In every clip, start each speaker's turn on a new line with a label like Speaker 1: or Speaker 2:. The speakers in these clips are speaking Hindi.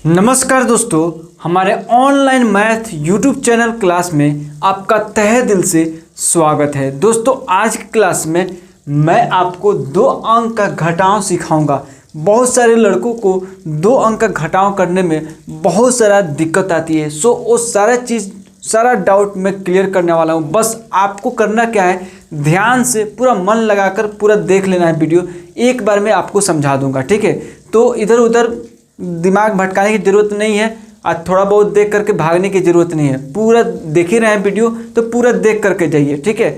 Speaker 1: नमस्कार दोस्तों, हमारे online math YouTube channel class में आपका तहे दिल से स्वागत है। दोस्तों आज की क्लास में मैं आपको 2 अंक का घटाव सिखाऊंगा। बहुत सारे लड़कों को 2 अंक का घटाव करने में बहुत सारा दिक्कत आती है। वो सारा डाउट मैं क्लियर करने वाला हूँ। बस आपको करना क्या है, ध्यान से पूरा मन लगाकर पूरा देख लेना है वीडियो। एक बार मैं आपको समझा दूंगा, ठीक है। तो इधर उधर दिमाग भटकाने की ज़रूरत नहीं है और थोड़ा बहुत देख करके भागने की ज़रूरत नहीं है। पूरा देख ही रहे हैं वीडियो तो पूरा देख करके जाइए, ठीक है।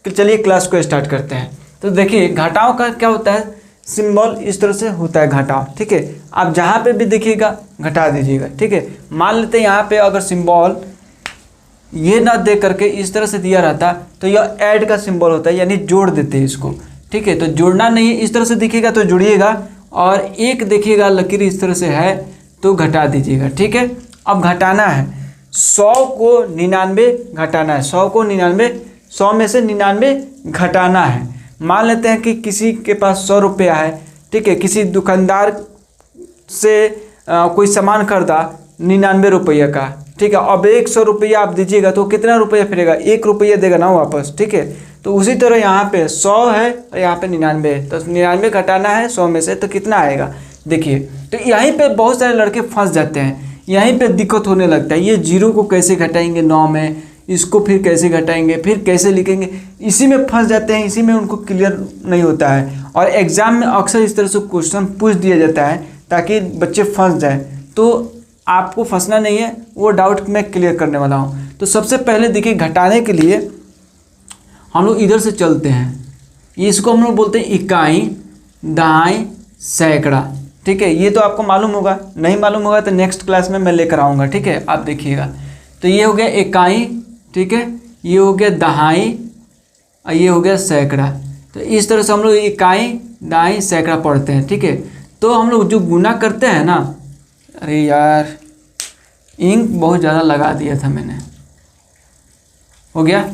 Speaker 1: चलिए क्लास को स्टार्ट करते हैं। तो देखिए घटाव का क्या होता है, सिंबल इस तरह से होता है घटाव, ठीक है। आप जहाँ पे भी देखिएगा घटा दीजिएगा, ठीक है। मान लेते हैं यहाँ पे अगर सिंबल ये ना दे करके इस तरह से दिया रहता तो यह ऐड का सिंबल होता है, यानी जोड़ देते हैं इसको, ठीक है। तो जोड़ना नहीं है, इस तरह से दिखेगा तो जुड़िएगा, और एक देखिएगा लकीर इस तरह से है तो घटा दीजिएगा, ठीक है। अब घटाना है 100 को 99 घटाना है, 100 को 99, 100 में से 99 घटाना है। मान लेते हैं कि किसी के पास 100 रुपया है, ठीक है। किसी दुकानदार से कोई सामान खरीदा 99 रुपये का, ठीक है। अब 100 रुपया आप दीजिएगा तो कितना रुपया फिरेगा, 1 रुपया देगा ना वापस, ठीक है। तो उसी तरह यहाँ पे 100 है और यहाँ पे 99 है, तो 99 घटाना है 100 में से, तो कितना आएगा देखिए। तो यहीं पे बहुत सारे लड़के फंस जाते हैं, यहीं पे दिक्कत होने लगता है। ये 0 को कैसे घटाएंगे 9 में, इसको फिर कैसे घटाएंगे, फिर कैसे लिखेंगे, इसी में फंस जाते हैं, इसी में उनको क्लियर नहीं होता है। और एग्ज़ाम में अक्सर इस तरह से क्वेश्चन पूछ दिया जाता है ताकि बच्चे फंस जाएँ। तो आपको फंसना नहीं है, वो डाउट मैं क्लियर करने वाला हूँ। तो सबसे पहले देखिए घटाने के लिए हम लोग इधर से चलते हैं, इसको हम लोग बोलते हैं इकाई, दहाई, सैकड़ा, ठीक है। ये तो आपको मालूम होगा, नहीं मालूम होगा तो नेक्स्ट क्लास में मैं लेकर आऊँगा, ठीक है। आप देखिएगा तो ये हो गया इकाई, ठीक है, ये हो गया दहाई और ये हो गया सैकड़ा। तो इस तरह से हम लोग इकाई, दहाई, सैकड़ा पढ़ते हैं, ठीक है। तो हम लोग जो गुना करते हैं ना, अरे यार इंक बहुत ज़्यादा लगा दिया था मैंने, हो गया।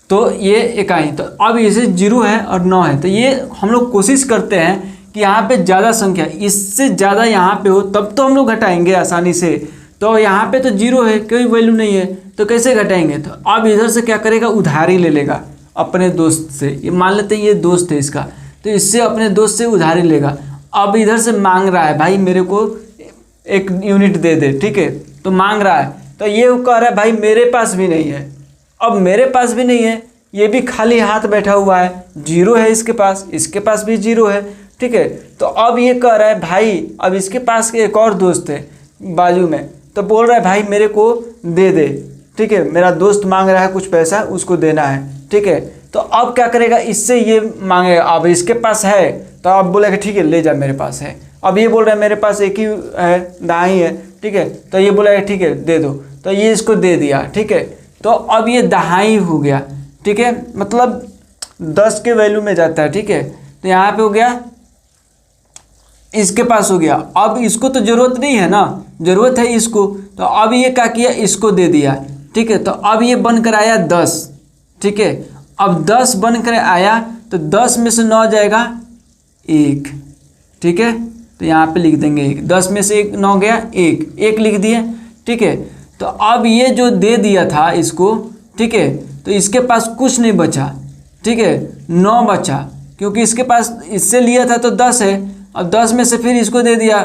Speaker 1: तो ये इकाई, तो अब इसे 0 है और 9 है, तो ये हम लोग कोशिश करते हैं कि यहाँ पे ज़्यादा संख्या, इससे ज़्यादा यहाँ पे हो तब तो हम लोग घटाएंगे आसानी से। तो यहाँ पे तो 0 है, कोई वैल्यू नहीं है, तो कैसे घटाएंगे। तो अब इधर से क्या करेगा, उधारी ले लेगा अपने दोस्त से। ये मान लेते हैं ये दोस्त है इसका, तो इससे अपने दोस्त से उधारी लेगा। अब इधर से मांग रहा है भाई मेरे को 1 यूनिट दे दे, ठीक है। तो मांग रहा है, तो ये कह रहा है भाई मेरे पास भी नहीं है। अब मेरे पास भी नहीं है, ये भी खाली हाथ बैठा हुआ है, 0 है इसके पास भी 0 है, ठीक है। तो अब ये कह रहा है भाई, अब इसके पास एक और दोस्त है बाजू में, तो बोल रहा है भाई मेरे को दे दे, ठीक है। मेरा दोस्त मांग रहा है कुछ पैसा, उसको देना है, ठीक है। तो अब क्या करेगा, इससे ये मांगेगा, अब इसके पास है तो अब बोलेगा ठीक है ले जा मेरे पास है। अब ये बोल रहा है मेरे पास एक ही है, दाई है, ठीक है। तो ये बोलेगा ठीक है दे दो, तो ये इसको दे दिया, ठीक है। तो अब ये दहाई हो गया, ठीक है, मतलब 10 के वैल्यू में जाता है, ठीक है। तो यहाँ पे हो गया, इसके पास हो गया। अब इसको तो ज़रूरत नहीं है ना, ज़रूरत है इसको, तो अब ये क्या किया, इसको दे दिया, ठीक है। तो अब ये बनकर आया 10, ठीक है। अब 10 बनकर आया तो 10 में से 9 जाएगा 1, ठीक है। तो यहाँ पे लिख देंगे 1, 10 में से 9 गया 1 लिख दिए, ठीक है। तो अब ये जो दे दिया था इसको, ठीक है, तो इसके पास कुछ नहीं बचा, ठीक है, 9 बचा, क्योंकि इसके पास इससे लिया था तो 10 है। अब 10 में से फिर इसको दे दिया,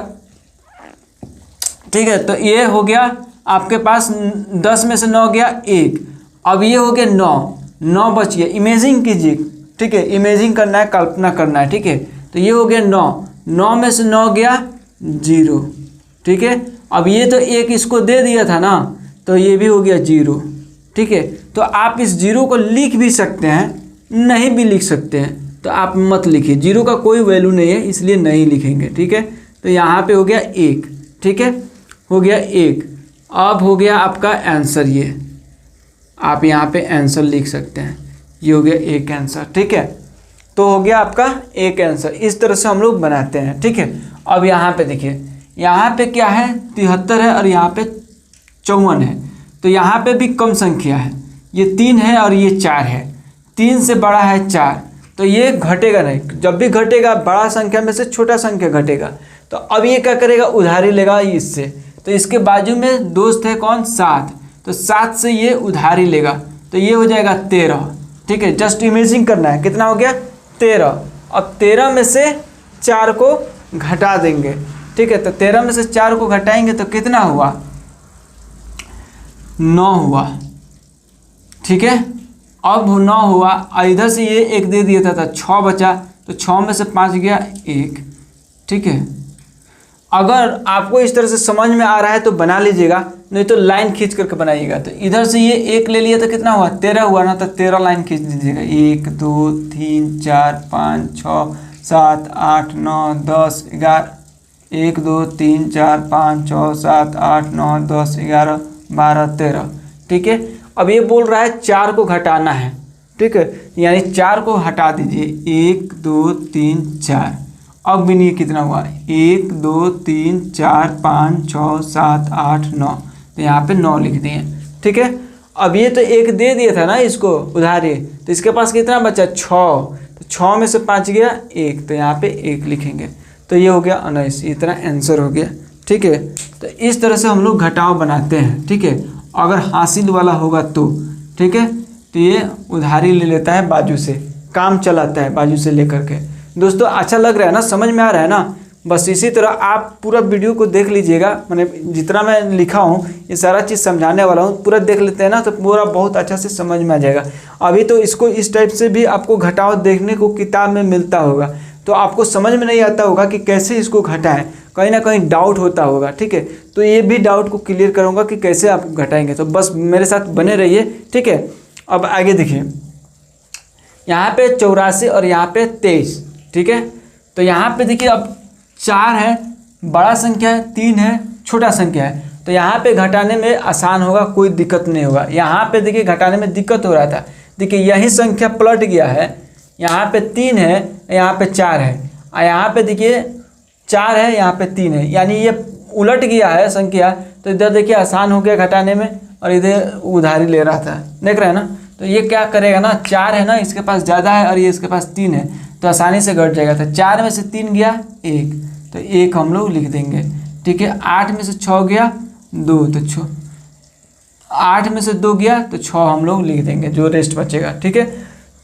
Speaker 1: ठीक है। तो ये हो गया आपके पास 10 में से 9 गया 1। अब ये हो गया 9 बच गया। इमेजिंग कीजिए, ठीक है, इमेजिंग करना है, कल्पना करना है, ठीक है। तो ये हो गया 9 में से 9 गया 0, ठीक है। अब ये तो 1 इसको दे दिया था ना, तो ये भी हो गया 0, ठीक है। तो आप इस 0 को लिख भी सकते हैं, नहीं भी लिख सकते हैं, तो आप मत लिखिए, 0 का कोई वैल्यू नहीं है इसलिए नहीं लिखेंगे, ठीक है। तो यहाँ पे हो गया 1, ठीक है, हो गया 1। अब हो गया आपका आंसर, ये आप यहाँ पे आंसर लिख सकते हैं, ये हो गया 1 आंसर, ठीक है। तो हो गया आपका 1 आंसर। इस तरह से हम लोग बनाते हैं, ठीक है। अब यहाँ पे देखिए, यहाँ पे क्या है 73 है और यहाँ पे 54 है, तो यहाँ पे भी कम संख्या है, ये 3 है और ये 4 है, 3 से बड़ा है 4, तो ये घटेगा नहीं। जब भी घटेगा बड़ा संख्या में से छोटा संख्या घटेगा, तो तो अब ये क्या करेगा, उधारी लेगा इससे। तो इसके बाजू में दोस्त है कौन, 7, तो 7 से ये उधारी लेगा, तो ये हो जाएगा 13। ठीक है, जस्ट इमेजिंग करना है, कितना हो गया 13। अब 13 में से 4 को घटा देंगे। ठीक है, तो 13 में से 4 को घटाएंगे तो कितना हुआ, 9 हुआ। ठीक है, अब 9 हुआ, इधर से ये 1 दे दिया था, 6 बचा, तो 6 में से 5 गया 1। ठीक है, अगर आपको इस तरह से समझ में आ रहा है तो बना लीजिएगा, नहीं तो लाइन खींच करके बनाइएगा। तो इधर से ये 1 ले लिया तो कितना हुआ, 13 हुआ ना, तो 13 लाइन खींच दीजिएगा। 1 2 3 4 5 6 7 8 9 10 11, 1 2 3 4 5 6 7 8 9 10 11 12 13। ठीक है, अब ये बोल रहा है 4 को घटाना है। ठीक है, यानी 4 को हटा दीजिए, 1 2 3 4। अब भी नहीं, कितना हुआ, 1 2 3 4 5 6 7 8 9, तो यहाँ पे 9 लिख दिए। ठीक है, अब ये तो 1 दे दिया था ना इसको उधारी, तो इसके पास कितना बचा, 6, तो 6 में से 5 गया 1, तो यहाँ पे 1 लिखेंगे, तो ये हो गया 19। इतना आंसर हो गया। ठीक है, तो इस तरह से हम लोग घटाव बनाते हैं। ठीक है, अगर हासिल वाला होगा तो ठीक है, तो ये उधारी ले लेता है बाजू से, काम चलाता है बाजू से लेकर के। दोस्तों अच्छा लग रहा है ना, समझ में आ रहा है ना। बस इसी तरह आप पूरा वीडियो को देख लीजिएगा, मैंने जितना मैं लिखा हूँ ये सारा चीज़ समझाने वाला हूँ, पूरा देख लेते हैं ना तो पूरा बहुत अच्छा से समझ में आ जाएगा। अभी तो इसको इस टाइप से भी आपको घटाव देखने को किताब में मिलता होगा, तो आपको समझ में नहीं आता होगा कि कैसे इसको घटाएं, कहीं ना कहीं डाउट होता होगा। ठीक है, तो ये भी डाउट को क्लियर करूँगा कि कैसे आप घटाएंगे, तो बस मेरे साथ बने रहिए। ठीक है, अब आगे देखिए, यहाँ पे 84 और यहाँ पे 23। ठीक है, तो यहाँ पे देखिए अब 4 है, बड़ा संख्या है, 3 है, छोटा संख्या है, तो यहाँ पे घटाने में आसान होगा, कोई दिक्कत नहीं होगा। यहाँ पे देखिए घटाने में दिक्कत हो रहा था, देखिए यही संख्या पलट गया है, यहाँ पे 3 है, यहाँ पे 4 है, और यहाँ पे देखिए 4 है, यहाँ पे 3 है, यानी ये उलट गया है संख्या। तो इधर देखिए आसान हो गया घटाने में, और इधर उधारी ले रहा था, देख रहे हैं ना। तो ये क्या करेगा ना, 4 है ना, इसके पास ज़्यादा है और ये इसके पास 3 है, तो आसानी से घट जाएगा। तो 4 में से 3 गया 1, तो 1 हम लोग लिख देंगे। ठीक है, 8 में से 6 गया 2, तो 6, 8 में से 2 गया तो 6 हम लोग लिख देंगे, जो रेस्ट बचेगा। ठीक है,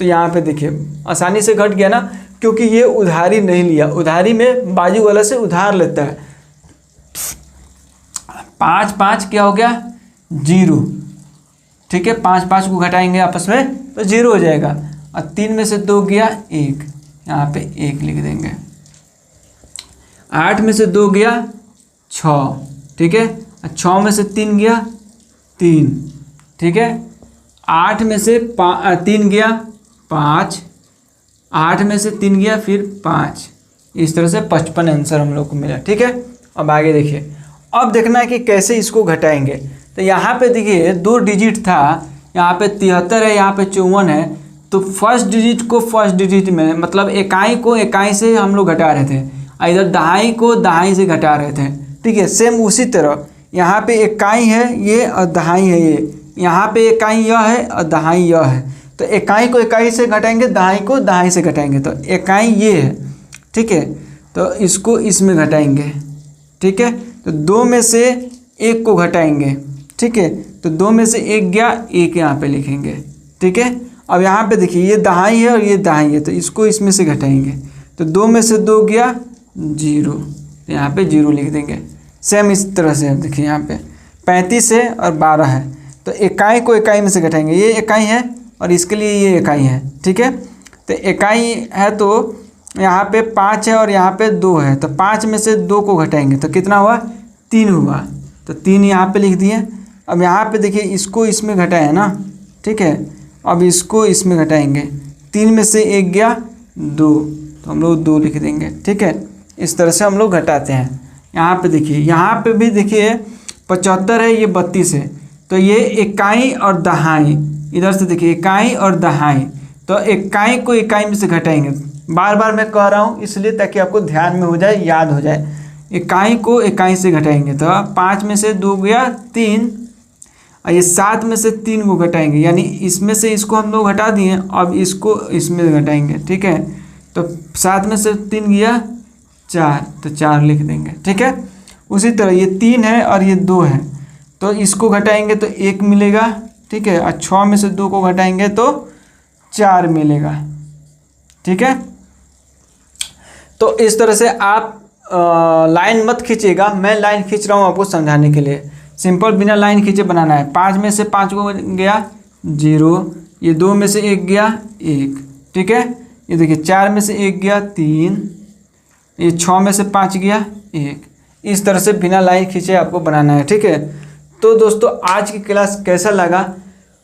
Speaker 1: तो यहाँ पे देखिए आसानी से घट गया ना, क्योंकि ये उधारी नहीं लिया। उधारी में बाजू वाला से उधार लेता है। 5 5 क्या हो गया, 0। ठीक है, 5 5 को घटाएंगे आपस में तो 0 हो जाएगा, और 3 में से 2 गया 1, यहाँ पे 1 लिख देंगे। 8 में से 2 गया 6। ठीक है, 6 में से 3 गया 3। ठीक है, 8 में से 3 गया 5, 8 में से 3 गया फिर 5। इस तरह से 55 आंसर हम लोग को मिला। ठीक है, अब आगे देखिए, अब देखना है कि कैसे इसको घटाएंगे। तो यहाँ पे देखिए 2 डिजिट था, यहाँ पे 73 है, यहाँ पे 54 है, तो फर्स्ट डिजिट को फर्स्ट डिजिट में, मतलब इकाई को इकाई से हम लोग घटा रहे थे, इधर दहाई को दहाई से घटा रहे थे। ठीक है, सेम उसी तरह यहाँ पे इकाई है ये और दहाई है ये, यहाँ पे इकाई यह है और दहाई यह है, तो इकाई को इकाई से घटाएंगे, दहाई को दहाई से घटाएंगे, तो इकाई ये है। ठीक है, तो इसको इसमें घटाएंगे। ठीक है, तो 2 में से 1 को घटाएंगे। ठीक है, तो 2 में से 1 गया, 1 यहाँ पे लिखेंगे। ठीक है, अब यहाँ पे देखिए ये दहाई है और ये दहाई है, तो इसको इसमें से घटाएंगे, तो 2 में से 2 गया 0, तो यहाँ पे 0 लिख देंगे। सेम इस तरह से देखिए यहाँ पे 35 है और 12 है, तो इकाई को इकाई में से घटाएंगे, ये इकाई है और इसके लिए ये इकाई है। ठीक है, तो इकाई है तो यहाँ पे 5 है और यहाँ पे 2 है, तो 5 में से 2 को घटाएंगे तो कितना हुआ, 3 हुआ, तो 3 यहाँ पे लिख दिए। अब यहाँ पे देखिए इसको इसमें घटाए ना। ठीक है, अब इसको इसमें घटाएंगे, 3 में से 1 गया 2, तो हम लोग 2 लिख देंगे। ठीक है, इस तरह से हम लोग घटाते हैं। यहाँ पे देखिए, यहाँ पे भी देखिए 75 है, ये 32 है, तो ये इकाई और दहाई, इधर से देखिए इकाई और दहाई, तो इकाई को इकाई में से घटाएंगे। बार बार मैं कह रहा हूँ इसलिए ताकि आपको ध्यान में हो जाए, याद हो जाए। इकाई को इकाई से घटाएंगे, तो 5 में से 2 गया 3, और ये 7 में से 3 को घटाएंगे, यानी इसमें से इसको हम लोग घटा दिए, अब इसको इसमें घटाएंगे। ठीक है, तो 7 में से 3 गया 4, तो 4 लिख देंगे। ठीक है, उसी तरह ये 3 है और ये 2 है, तो इसको घटाएंगे तो 1 मिलेगा। ठीक है, और 6 में से 2 को घटाएंगे तो 4 मिलेगा। ठीक है, तो इस तरह से आप लाइन मत खींचिएगा, मैं लाइन खींच रहा हूँ आपको समझाने के लिए। सिंपल बिना लाइन खींचे बनाना है। 5 में से 5 को गया 0, ये 2 में से 1 गया 1। ठीक है, ये देखिए 4 में से 1 गया 3, ये 6 में से 5 गया 1। इस तरह से बिना लाइन खींचे आपको बनाना है। ठीक है, तो दोस्तों आज की क्लास कैसा लगा,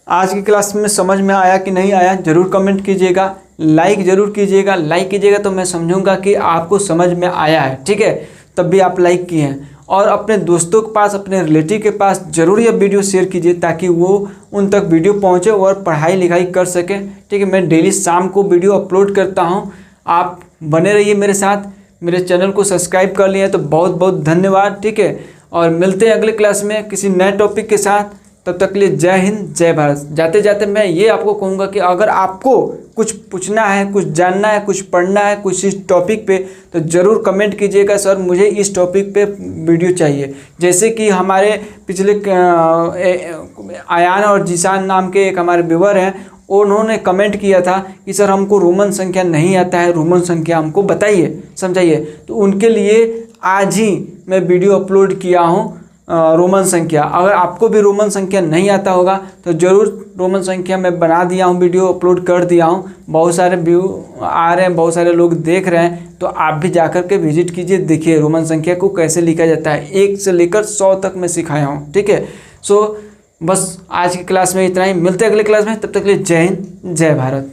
Speaker 1: आज की क्लास में समझ में आया कि नहीं आया, ज़रूर कमेंट कीजिएगा, लाइक ज़रूर कीजिएगा। लाइक कीजिएगा तो मैं समझूंगा कि आपको समझ में आया है। ठीक है, तब भी आप लाइक किए हैं। और अपने दोस्तों के पास, अपने रिलेटिव के पास ज़रूर यह वीडियो शेयर कीजिए ताकि वो उन तक वीडियो पहुंचे और पढ़ाई लिखाई कर सकें। ठीक है, मैं डेली शाम को वीडियो अपलोड करता हूं, आप बने रहिए मेरे साथ। मेरे चैनल को सब्सक्राइब कर लिए तो बहुत बहुत धन्यवाद। ठीक है, और मिलते हैं अगले क्लास में किसी नए टॉपिक के साथ। तब तक के लिए जय हिंद, जय भारत। जाते जाते मैं ये आपको कहूँगा कि अगर आपको कुछ पूछना है, कुछ जानना है, कुछ पढ़ना है, कुछ इस टॉपिक पे, तो ज़रूर कमेंट कीजिएगा, सर मुझे इस टॉपिक पे वीडियो चाहिए। जैसे कि हमारे पिछले आयान और जीशान नाम के एक हमारे व्यूअर हैं, उन्होंने कमेंट किया था कि सर हमको रोमन संख्या नहीं आता है, रोमन संख्या हमको बताइए, समझाइए। तो उनके लिए आज ही मैं वीडियो अपलोड किया हूँ रोमन संख्या। अगर आपको भी रोमन संख्या नहीं आता होगा तो ज़रूर रोमन संख्या मैं बना दिया हूँ, वीडियो अपलोड कर दिया हूँ। बहुत सारे व्यू आ रहे हैं, बहुत सारे लोग देख रहे हैं, तो आप भी जाकर के विजिट कीजिए, देखिए रोमन संख्या को कैसे लिखा जाता है। 1 से लेकर 100 तक मैं सिखाया हूँ। ठीक है, सो बस आज की क्लास में इतना ही। मिलते हैं अगले क्लास में, तब तक के लिए जय हिंद, जय भारत।